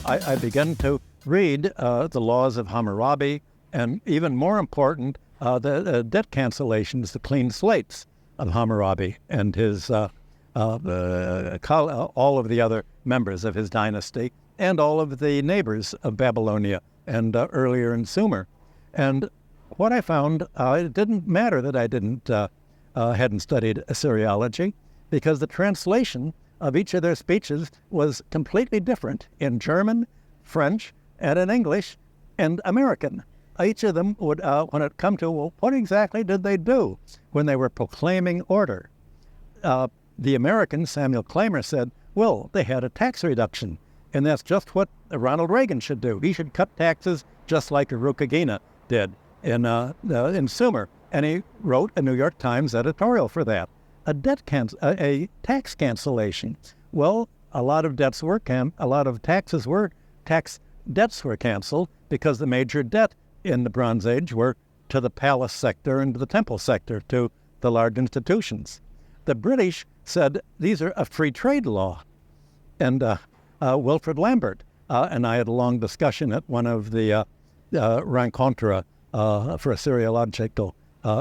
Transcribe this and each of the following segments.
I began to read the laws of Hammurabi, and even more important, the debt cancellations, the clean slates of Hammurabi and his all of the other members of his dynasty, and all of the neighbors of Babylonia and earlier in Sumer. And what I found, it didn't matter that I hadn't studied Assyriology, because the translation of each of their speeches was completely different in German, French, and in English, and American. Each of them would, when it come to, well, what exactly did they do when they were proclaiming order? The American, Samuel Klamer, said, well, they had a tax reduction, and that's just what Ronald Reagan should do. He should cut taxes just like Rukagina did in Sumer. And he wrote a New York Times editorial for that. A tax cancellation. Well, a lot of tax debts were canceled because the major debt in the Bronze Age were to the palace sector and to the temple sector, to the large institutions. The British said these are a free trade law. And Wilfrid Lambert and I had a long discussion at one of the rencontres for Assyriological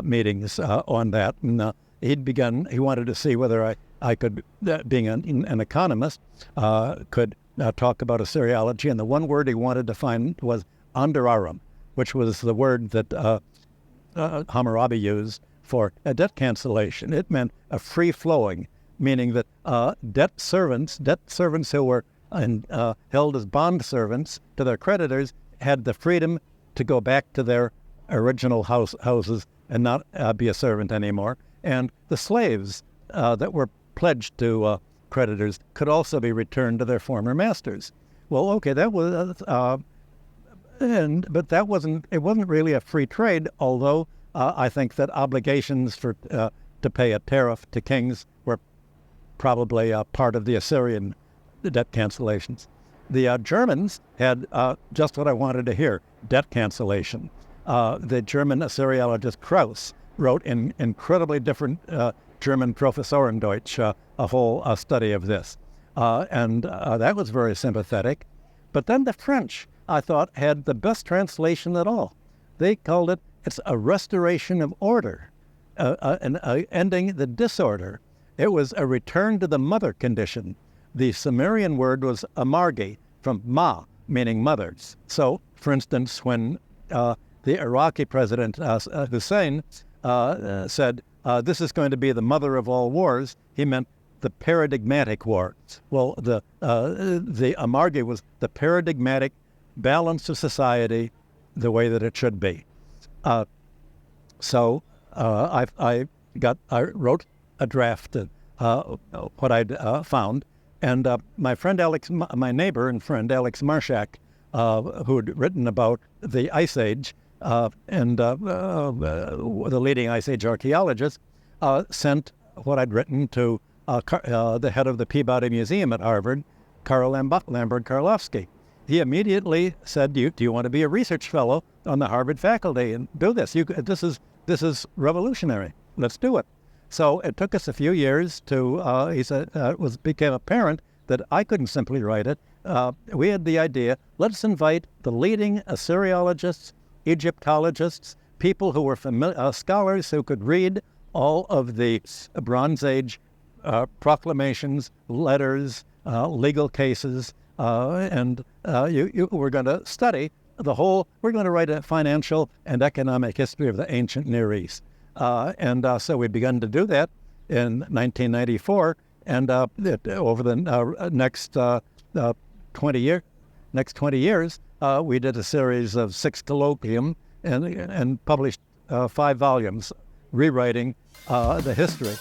meetings on that. And he wanted to see whether I could, being an economist, could talk about Assyriology. And the one word he wanted to find was andararum, which was the word that Hammurabi used for a debt cancellation. It meant a free-flowing, meaning that debt servants who were held as bond servants to their creditors had the freedom to go back to their original houses and not be a servant anymore. And the slaves that were pledged to creditors could also be returned to their former masters. Well, okay, that was, but that wasn't really a free trade, although I think that obligations to pay a tariff to kings were probably part of the Assyrian debt cancellations. The Germans had just what I wanted to hear, debt cancellation. The German Assyriologist Krauss wrote in incredibly different German Professorendeutsch a whole study of this. And that was very sympathetic. But then the French, I thought, had the best translation at all. They called it's a restoration of order, ending the disorder. It was a return to the mother condition. The Sumerian word was amargi, from ma, meaning mother. So, for instance, when the Iraqi president Hussein said, this is going to be the mother of all wars, he meant the paradigmatic war. Well, the amargi was the paradigmatic balance of society the way that it should be. So I wrote a draft of what I'd found, and my neighbor and friend Alex Marshak, who'd written about the Ice Age and the leading Ice Age archaeologist, sent what I'd written to the head of the Peabody Museum at Harvard, Karl Lambert-Karlofsky. He immediately said, do you want to be a research fellow on the Harvard faculty and do this? This is revolutionary. Let's do it. So it took us a few years to, he said, became apparent that I couldn't simply write it. We had the idea, let's invite the leading Assyriologists, Egyptologists, people who were scholars who could read all of the Bronze Age proclamations, letters, legal cases, and we're going to study we're going to write a financial and economic history of the ancient Near East. So we began to do that in 1994, and over the next 20 years, we did a series of 6 colloquium and published 5 volumes rewriting the history.